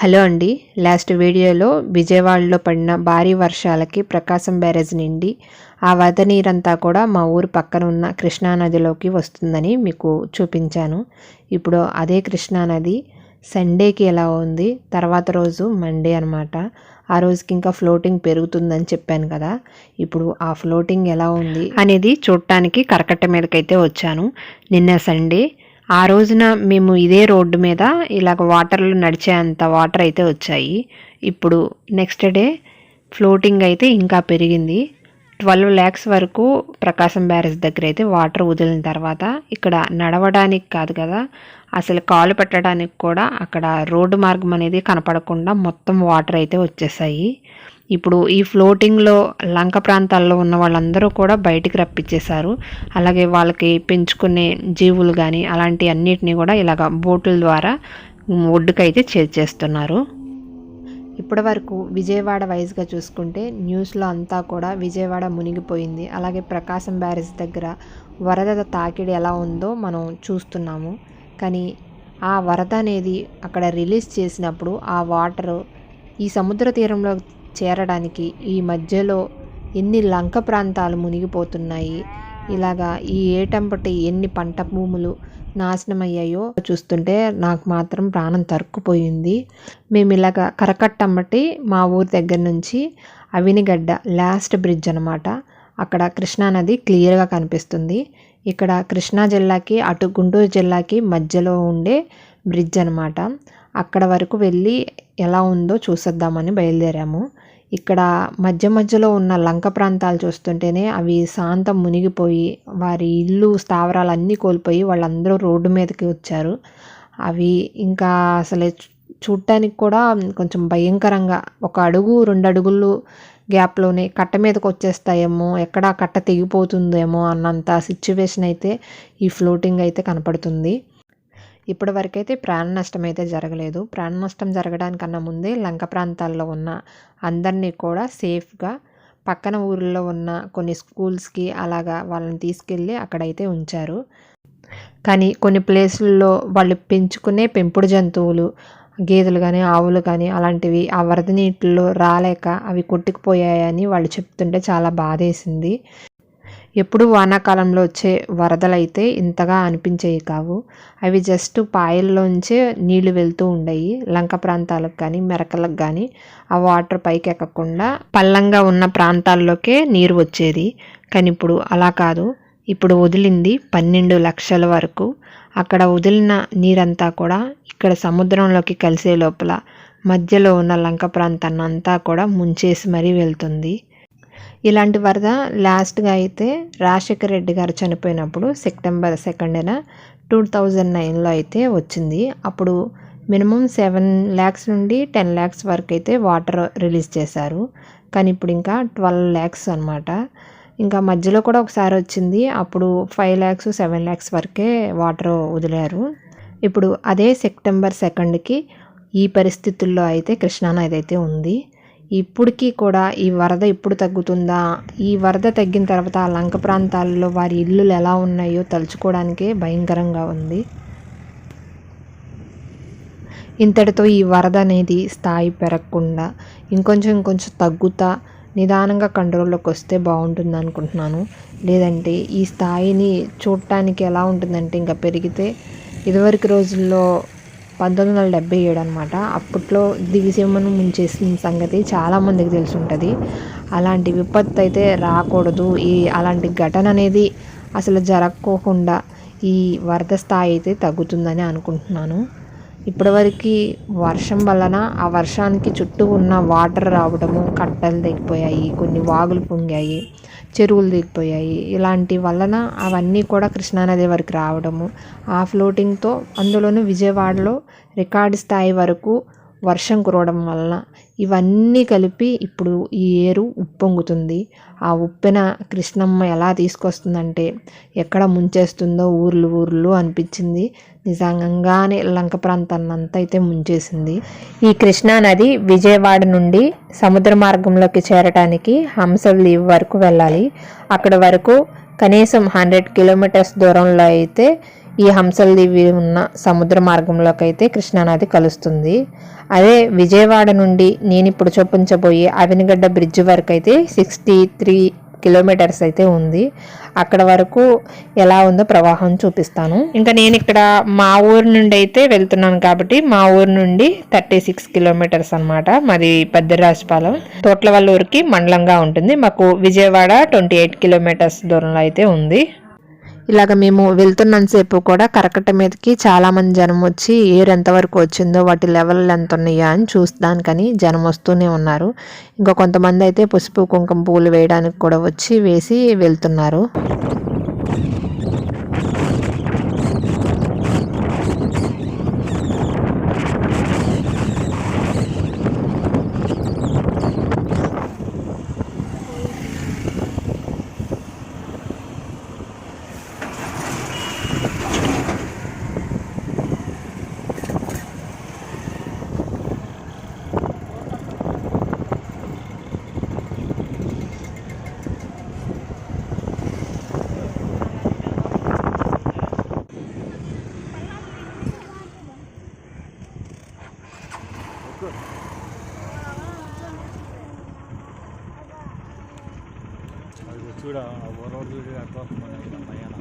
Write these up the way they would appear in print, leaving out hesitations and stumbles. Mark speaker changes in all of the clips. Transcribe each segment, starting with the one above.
Speaker 1: Hello అండి. Last వీడియోలో విజయవాడలో పడిన భారీ వర్షాలకి ప్రకాశం బ్యారేజ్ నిండి ఆ వరద నీరంతా కూడా మా ఊరు పక్కన ఉన్న కృష్ణానదిలోకి వస్తుందని మీకు చూపించాను. ఇప్పుడు అదే కృష్ణానది సండేకి ఎలా ఉంది, తర్వాత రోజు మండే అనమాట. ఆ రోజుకి ఇంకా ఫ్లోటింగ్ పెరుగుతుందని చెప్పాను కదా. ఇప్పుడు ఆ ఫ్లోటింగ్ ఎలా ఉంది అనేది చూడటానికి కరకట్ట మీదకైతే వచ్చాను. నిన్న సండే ఆ రోజున మేము ఇదే రోడ్డు మీద ఇలాగ వాటర్లో నడిచేంత వాటర్ అయితే వచ్చాయి. ఇప్పుడు నెక్స్ట్ డే ఫ్లోటింగ్ అయితే ఇంకా పెరిగింది. 12 lakhs వరకు ప్రకాశం బ్యారేజ్ దగ్గర అయితే వాటర్ వదిలిన తర్వాత ఇక్కడ నడవడానికి కాదు కదా, అసలు కాలు పెట్టడానికి కూడా అక్కడ రోడ్డు మార్గం అనేది కనపడకుండా మొత్తం వాటర్ అయితే వచ్చేసాయి. ఇప్పుడు ఈ ఫ్లోటింగ్లో లంక ప్రాంతాల్లో ఉన్న వాళ్ళందరూ కూడా బయటికి రప్పించేశారు. అలాగే వాళ్ళకి పెంచుకునే జీవులు కానీ అలాంటి అన్నిటినీ కూడా ఇలాగ బోటుల ద్వారా ఒడ్డుకైతే చేర్చేస్తున్నారు. ఇప్పటి వరకు విజయవాడ వైజ్గా చూసుకుంటే న్యూస్లో అంతా కూడా విజయవాడ మునిగిపోయింది, అలాగే ప్రకాశం బ్యారేజ్ దగ్గర వరద తాకిడి ఎలా ఉందో మనం చూస్తున్నాము. కానీ ఆ వరద అనేది అక్కడ రిలీజ్ చేసినప్పుడు ఆ వాటర్ ఈ సముద్ర తీరంలో చేరడానికి ఈ మధ్యలో ఎన్ని లంక ప్రాంతాలు మునిగిపోతున్నాయి, ఇలాగా ఈ ఏటంపటి ఎన్ని పంట భూములు నాశనమయ్యాయో చూస్తుంటే నాకు మాత్రం ప్రాణం తరుక్కుపోయింది. మేము ఇలాగ కరకట్టమ్మటి మా ఊరి దగ్గర నుంచి అవినిగడ్డ లాస్ట్ బ్రిడ్జ్ అనమాట. అక్కడ కృష్ణానది క్లియర్గా కనిపిస్తుంది. ఇక్కడ కృష్ణా జిల్లాకి అటు గుంటూరు జిల్లాకి మధ్యలో ఉండే బ్రిడ్జ్ అనమాట. అక్కడ వరకు వెళ్ళి ఎలా ఉందో చూసేద్దామని బయలుదేరాము. ఇక్కడ మధ్య మధ్యలో ఉన్న లంక ప్రాంతాలు చూస్తుంటేనే అవి శాంతం మునిగిపోయి వారి ఇల్లు స్థావరాలు అన్నీ కోల్పోయి వాళ్ళందరూ రోడ్డు మీదకి వచ్చారు. అవి ఇంకా అసలు చూడటానికి కూడా కొంచెం భయంకరంగా, 1 అడుగు 2 అడుగులు గ్యాప్లోనే కట్ట మీదకి వచ్చేస్తాయేమో, ఎక్కడ కట్ట తెగిపోతుందేమో అన్నంత సిచ్యువేషన్ అయితే ఈ ఫ్లోటింగ్ అయితే కనపడుతుంది. ఇప్పటి వరకైతే ప్రాణ నష్టం అయితే జరగలేదు. ప్రాణ నష్టం జరగడానికన్నా ముందే లంక ప్రాంతాల్లో ఉన్న అందరినీ కూడా సేఫ్గా పక్కన ఊర్లో ఉన్న కొన్ని స్కూల్స్కి అలాగా వాళ్ళని తీసుకెళ్ళి అక్కడైతే ఉంచారు. కానీ కొన్ని ప్లేసుల్లో వాళ్ళు పెంచుకునే పెంపుడు జంతువులు, గేదెలు కానీ ఆవులు కానీ అలాంటివి ఆ వరద నీటిలో రాలేక అవి కొట్టుకుపోయాయని వాళ్ళు చెప్తుంటే చాలా బాధేసింది. ఎప్పుడు వానాకాలంలో వచ్చే వరదలైతే ఇంతగా అనిపించేవి కావు. అవి జస్ట్ పాయల్లోంచే నీళ్లు వెళ్తూ ఉండయి. లంక ప్రాంతాలకు కానీ మెరకలకు కానీ ఆ వాటర్ పైకి ఎక్కకుండా పల్లంగా ఉన్న ప్రాంతాల్లోకే నీరు వచ్చేది. కానీ ఇప్పుడు అలా కాదు. ఇప్పుడు వదిలింది 12 లక్షల వరకు. అక్కడ వదిలిన నీరంతా కూడా ఇక్కడ సముద్రంలోకి కలిసే లోపల మధ్యలో ఉన్న లంక ప్రాంతాన్ని అంతా కూడా ముంచేసి మరీ వెళ్తుంది. ఇలాంటి వరద లాస్ట్గా అయితే రాజశేఖర రెడ్డి గారు చనిపోయినప్పుడు సెప్టెంబర్ 2న 2009లో అయితే వచ్చింది. అప్పుడు మినిమం 7 lakhs నుండి 10 lakhs వరకు అయితే వాటర్ రిలీజ్ చేశారు. కానీ ఇప్పుడు ఇంకా 12 lakhs అనమాట. ఇంకా మధ్యలో కూడా ఒకసారి వచ్చింది, అప్పుడు 5 lakhs 7 lakhs వరకే వాటర్ వదిలారు. ఇప్పుడు అదే సెప్టెంబర్ 2కి ఈ పరిస్థితుల్లో అయితే కృష్ణానది అయితే ఉంది. ఇప్పటికీ కూడా ఈ వరద ఇప్పుడు తగ్గుతుందా, ఈ వరద తగ్గిన తర్వాత ఆ లంక ప్రాంతాల్లో వారి ఇల్లులు ఎలా ఉన్నాయో తలుచుకోవడానికే భయంకరంగా ఉంది. ఇంతటితో ఈ వరద అనేది స్థాయి పెరగకుండా ఇంకొంచెం తగ్గుతా నిదానంగా కంట్రోల్లోకి వస్తే బాగుంటుంది అనుకుంటున్నాను. లేదంటే ఈ స్థాయిని చూడటానికి ఎలా ఉంటుందంటే ఇంకా పెరిగితే ఇదివరకు రోజుల్లో 1977 అనమాట, అప్పట్లో దివిసీమను ముంచేసిన సంగతి చాలామందికి తెలిసి ఉంటుంది. అలాంటి విపత్తు అయితే రాకూడదు, అలాంటి ఘటన అనేది అసలు జరగకోకుండా ఈ వరద స్థాయి అయితే తగ్గుతుందని అనుకుంటున్నాను. ఇప్పటివరకు వర్షం వలన ఆ వర్షానికి చుట్టూ ఉన్న వాటర్ రావడము, కట్టలు దిగిపోయాయి, కొన్ని వాగులు పొంగాయి, చెరువులు దిగిపోయాయి. ఇలాంటి వలన అవన్నీ కూడా కృష్ణానది వరకు రావడము, ఆ ఫ్లోటింగ్తో అందులోనూ విజయవాడలో రికార్డు స్థాయి వరకు వర్షం కురవడం వలన ఇవన్నీ కలిపి ఇప్పుడు ఈ ఏరు ఉప్పొంగుతుంది. ఆ ఉప్పెన కృష్ణమ్మ ఎలా తీసుకొస్తుందంటే ఎక్కడ ముంచేస్తుందో ఊర్లు అనిపించింది. నిజంగానే లంక ప్రాంతాన్ని అంతా అయితే ముంచేసింది. ఈ కృష్ణానది విజయవాడ నుండి సముద్ర మార్గంలోకి చేరడానికి హంసలీవ్ వరకు వెళ్ళాలి. అక్కడ వరకు కనీసం 100 kilometers దూరంలో అయితే ఈ హంసలదివి ఉన్న సముద్ర మార్గంలోకి అయితే కృష్ణానది కలుస్తుంది. అదే విజయవాడ నుండి నేను ఇప్పుడు చూపించబోయే అవినిగడ్డ బ్రిడ్జ్ వరకు అయితే 63 కిలోమీటర్స్ అయితే ఉంది. అక్కడ వరకు ఎలా ఉందో ప్రవాహం చూపిస్తాను. ఇంకా నేను ఇక్కడ మా ఊరు నుండి అయితే వెళ్తున్నాను కాబట్టి మా ఊరు నుండి 36 కిలోమీటర్స్ అనమాట. మాది పెద్దరాజపాలెం తోట్లవల్లూరుకి మండలంగా ఉంటుంది. మాకు విజయవాడ 28 కిలోమీటర్స్ దూరంలో అయితే ఉంది. ఇలాగ మేము వెళ్తున్నంతసేపు కూడా కరకట్ట మీదకి చాలామంది జనం వచ్చి ఏరు ఎంతవరకు వచ్చిందో వాటి లెవెల్ ఎంత ఉన్నాయా అని చూస్తానికని జనం వస్తూనే ఉన్నారు. ఇంకా కొంతమంది అయితే పసుపు కుంకుమ పూలు వేయడానికి కూడా వచ్చి వేసి వెళ్తున్నారు.
Speaker 2: చూడ ఓరోడు చూడు అట్లా మన మయాన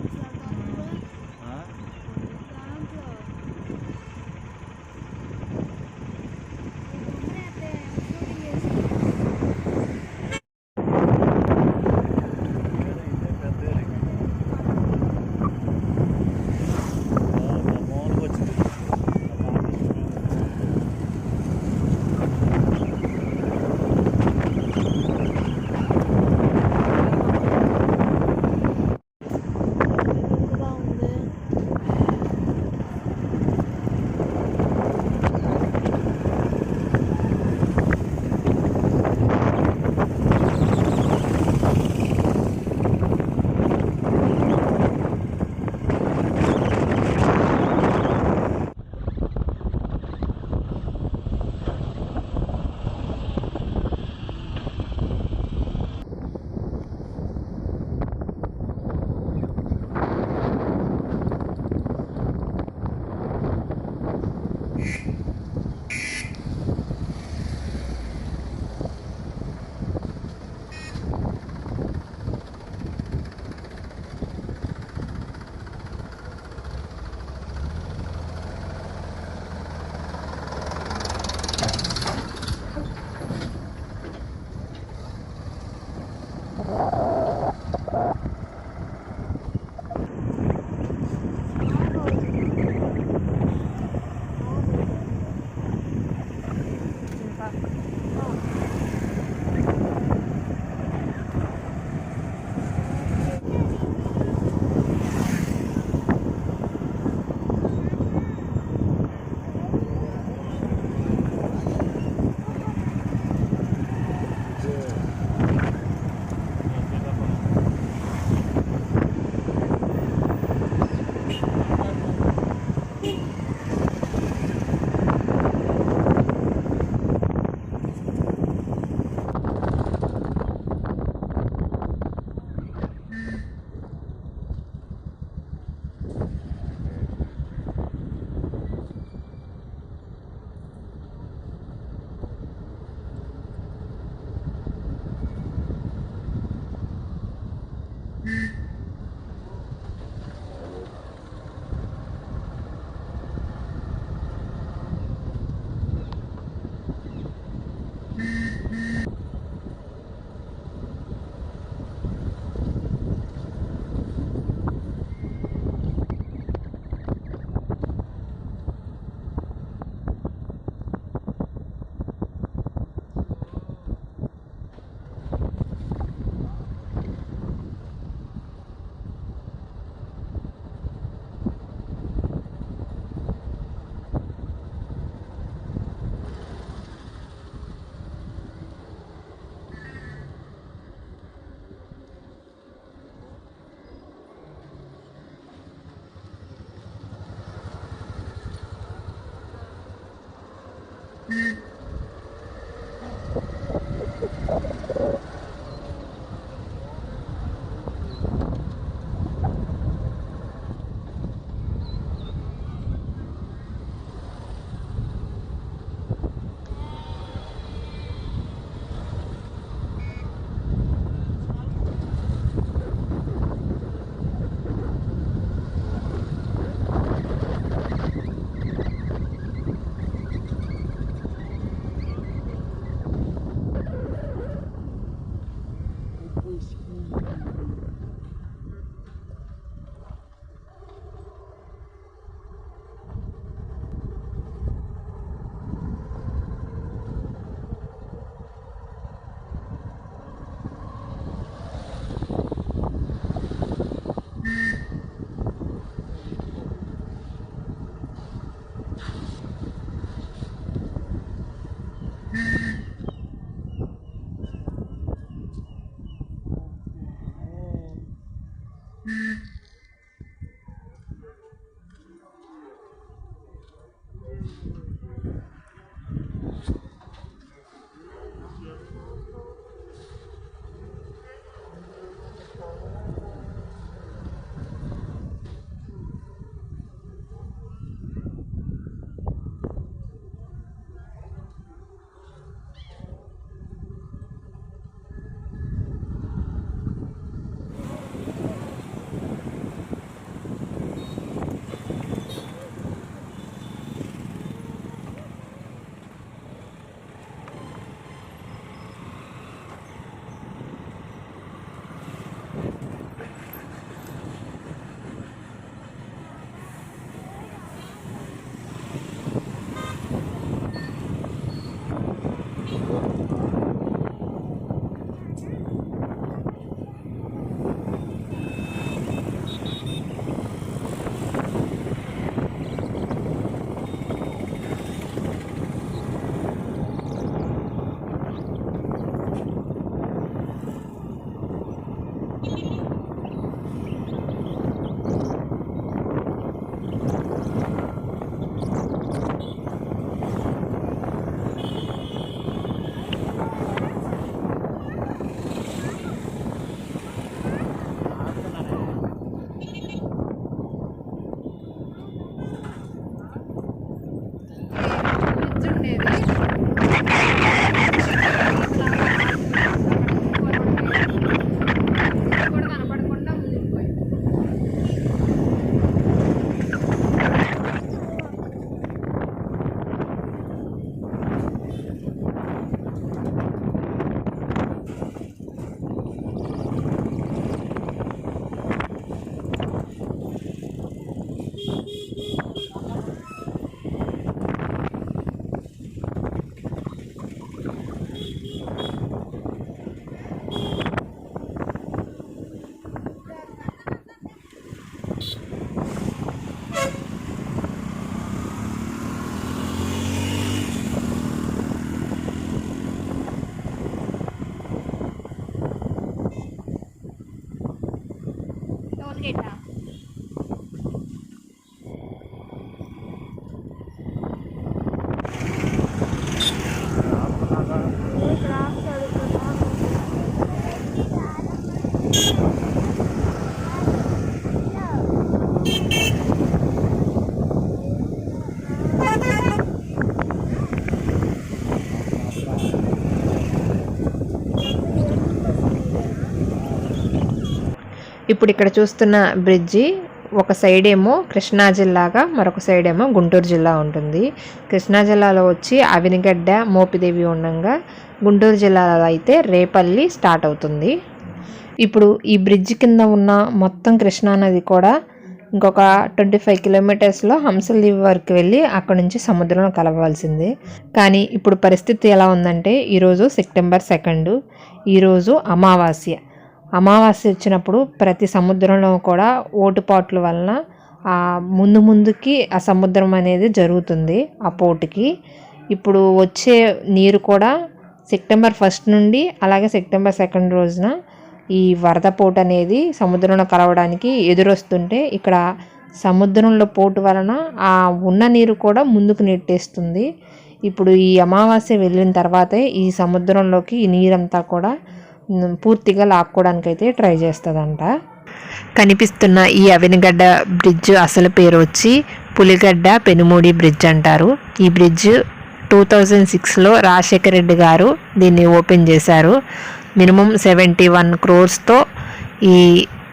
Speaker 1: ఇప్పుడు ఇక్కడ చూస్తున్న బ్రిడ్జి ఒక సైడ్ ఏమో కృష్ణా జిల్లాగా, మరొక సైడ్ ఏమో గుంటూరు జిల్లా ఉంటుంది. కృష్ణా జిల్లాలో వచ్చి అవినిగడ్డ, మోపిదేవి ఉండగా, గుంటూరు జిల్లాలో అయితే రేపల్లి స్టార్ట్ అవుతుంది. ఇప్పుడు ఈ బ్రిడ్జ్ కింద ఉన్న మొత్తం కృష్ణా నది కూడా ఇంకొక 25 కిలోమీటర్స్లో హంసలీవ్ వరకు వెళ్ళి అక్కడ నుంచి సముద్రంలో కలవాల్సిందే. కానీ ఇప్పుడు పరిస్థితి ఎలా ఉందంటే, ఈరోజు సెప్టెంబర్ 2, ఈరోజు అమావాస్య. అమావాస్య వచ్చినప్పుడు ప్రతి సముద్రంలో కూడా ఓటుపాట్ల వలన ముందుకి ఆ సముద్రం అనేది జరుగుతుంది. ఆ పోటుకి ఇప్పుడు వచ్చే నీరు కూడా సెప్టెంబర్ 1 నుండి అలాగే సెప్టెంబర్ 2 రోజున ఈ వరద పోటు అనేది సముద్రంలో కలవడానికి ఎదురొస్తుంటే, ఇక్కడ సముద్రంలో పోటు వలన ఆ ఉన్న నీరు కూడా ముందుకు నెట్టేస్తుంది. ఇప్పుడు ఈ అమావాస్య వెళ్ళిన తర్వాతే ఈ సముద్రంలోకి ఈ నీరంతా కూడా పూర్తిగా లాక్కోవడానికి అయితే ట్రై చేస్తుందంట. కనిపిస్తున్న ఈ అవినిగడ్డ బ్రిడ్జ్ అసలు పేరు వచ్చి పులిగడ్డ పెనుమూడి బ్రిడ్జ్ అంటారు. ఈ బ్రిడ్జ్ 2006లో రాజశేఖర రెడ్డి గారు దీన్ని ఓపెన్ చేశారు. మినిమం 71 crores ఈ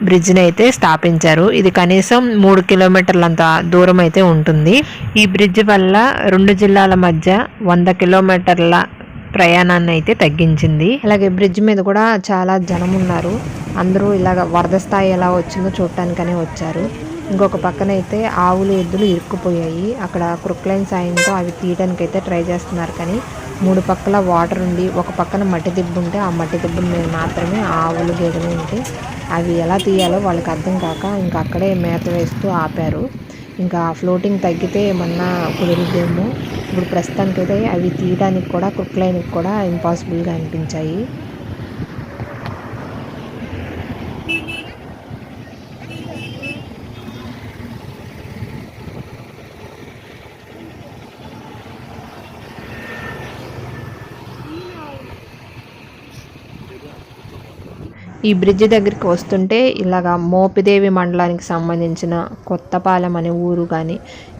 Speaker 1: బ్రిడ్జ్ని అయితే స్థాపించారు. ఇది కనీసం 3 కిలోమీటర్లంత దూరం అయితే ఉంటుంది. ఈ బ్రిడ్జ్ వల్ల 2 జిల్లాల మధ్య 100 కిలోమీటర్ల ప్రయాణాన్ని అయితే తగ్గించింది. అలాగే బ్రిడ్జ్ మీద కూడా చాలా జనం ఉన్నారు. అందరూ ఇలాగ వరద స్థాయి ఎలా వచ్చిందో చూడటానికనే వచ్చారు. ఇంకొక పక్కన అయితే ఆవులు, ఎద్దులు ఇరుక్కుపోయాయి. అక్కడ క్రొక్లైన్ సాయంతో అవి తీయడానికి అయితే ట్రై చేస్తున్నారు. కానీ 3 పక్కల వాటర్ ఉండి ఒక పక్కన మట్టి దిబ్బ ఉంటే ఆ మట్టి దిబ్బ మీద మాత్రమే ఆవులు, గేదెలు ఉంటే అవి ఎలా తీయాలో వాళ్ళకి అర్థం కాక ఇంకా అక్కడే మేత వేస్తూ ఆపారు. ఇంకా ఫ్లోటింగ్ తగ్గితే ఏమన్నా కుదురుద్దేమో. ఇప్పుడు ప్రస్తుతానికైతే అవి తీయడానికి కూడా క్రొక్లైన్కి కూడా ఇంపాసిబుల్గా అనిపించాయి. ఈ బ్రిడ్జ్ దగ్గరికి వస్తుంటే ఇలాగా మోపిదేవి మండలానికి సంబంధించిన కొత్తపాలెం అనే ఊరు కానీ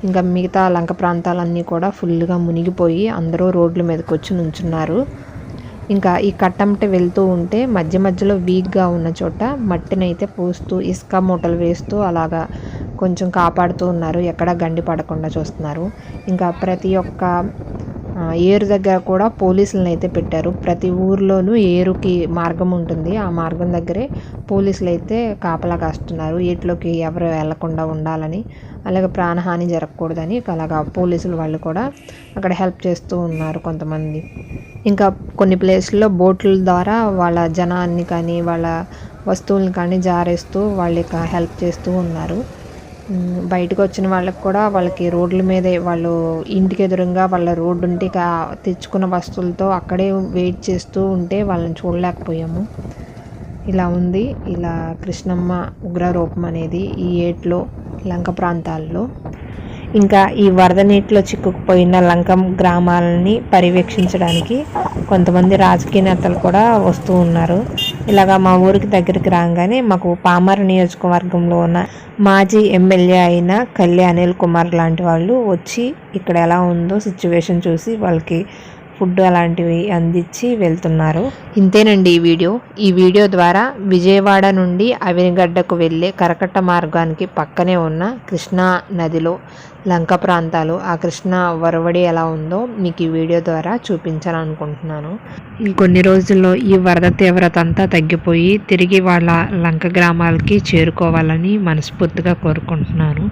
Speaker 1: ఇంకా మిగతా లంక ప్రాంతాలన్నీ కూడా ఫుల్గా మునిగిపోయి అందరూ రోడ్ల మీదకి వచ్చి నుంచున్నారు. ఇంకా ఈ కట్టంట వెళ్తూ ఉంటే మధ్య మధ్యలో వీక్గా ఉన్న చోట మట్టిని అయితే పోస్తూ ఇసుక మూటలు వేస్తూ అలాగా కొంచెం కాపాడుతూ ఉన్నారు. ఎక్కడ గండి పడకుండా చూస్తున్నారు. ఇంకా ప్రతి ఒక్క ఏరు దగ్గర కూడా పోలీసులను అయితే పెట్టారు. ప్రతి ఊర్లోనూ ఏరుకి మార్గం ఉంటుంది. ఆ మార్గం దగ్గరే పోలీసులు అయితే కాపలా కాస్తున్నారు. వీటిలోకి ఎవరు వెళ్లకుండా ఉండాలని, అలాగే ప్రాణహాని జరగకూడదని అలాగా పోలీసులు వాళ్ళు కూడా అక్కడ హెల్ప్ చేస్తూ ఉన్నారు కొంతమంది. ఇంకా కొన్ని ప్లేస్ల్లో బోట్ల ద్వారా వాళ్ళ జనాన్ని కానీ వాళ్ళ వస్తువులను కానీ జారేస్తూ వాళ్ళకి హెల్ప్ చేస్తూ ఉన్నారు. బయటకు వచ్చిన వాళ్ళకి కూడా వాళ్ళకి రోడ్ల మీదే వాళ్ళు ఇంటికి ఎదురుగా వాళ్ళ రోడ్డు ఉంటే తెచ్చుకున్న వస్తువులతో అక్కడే వెయిట్ చేస్తూ ఉంటే వాళ్ళని చూడలేకపోయాము. ఇలా ఉంది ఇలా కృష్ణమ్మ ఉగ్రరూపం అనేది ఈ ఏట్లో లంక ప్రాంతాల్లో. ఇంకా ఈ వరద నీటిలో చిక్కుకుపోయిన లంకం గ్రామాలని పర్యవేక్షించడానికి కొంతమంది రాజకీయ నేతలు కూడా వస్తూ ఉన్నారు. ఇలాగా మా ఊరికి దగ్గరికి రాగానే మాకు పామర నియోజకవర్గంలో ఉన్న మాజీ ఎమ్మెల్యే అయిన కల్లి అనిల్ కుమార్ లాంటి వాళ్ళు వచ్చి ఇక్కడ ఎలా ఉందో సిచ్యువేషన్ చూసి వాళ్ళకి ఫుడ్ అలాంటివి అందించి వెళ్తున్నారు. ఇంతేనండి ఈ వీడియో ద్వారా విజయవాడ నుండి అవినిగడ్డకు వెళ్ళే కరకట్ట మార్గానికి పక్కనే ఉన్న కృష్ణా నదిలో లంక ప్రాంతాలు, ఆ కృష్ణా వరవడి ఎలా ఉందో మీకు ఈ వీడియో ద్వారా చూపించాలనుకుంటున్నాను. ఈ కొన్ని రోజుల్లో ఈ వరద తీవ్రత అంతా తగ్గిపోయి తిరిగి వాళ్ళ లంక గ్రామాలకి చేరుకోవాలని మనస్ఫూర్తిగా కోరుకుంటున్నాను.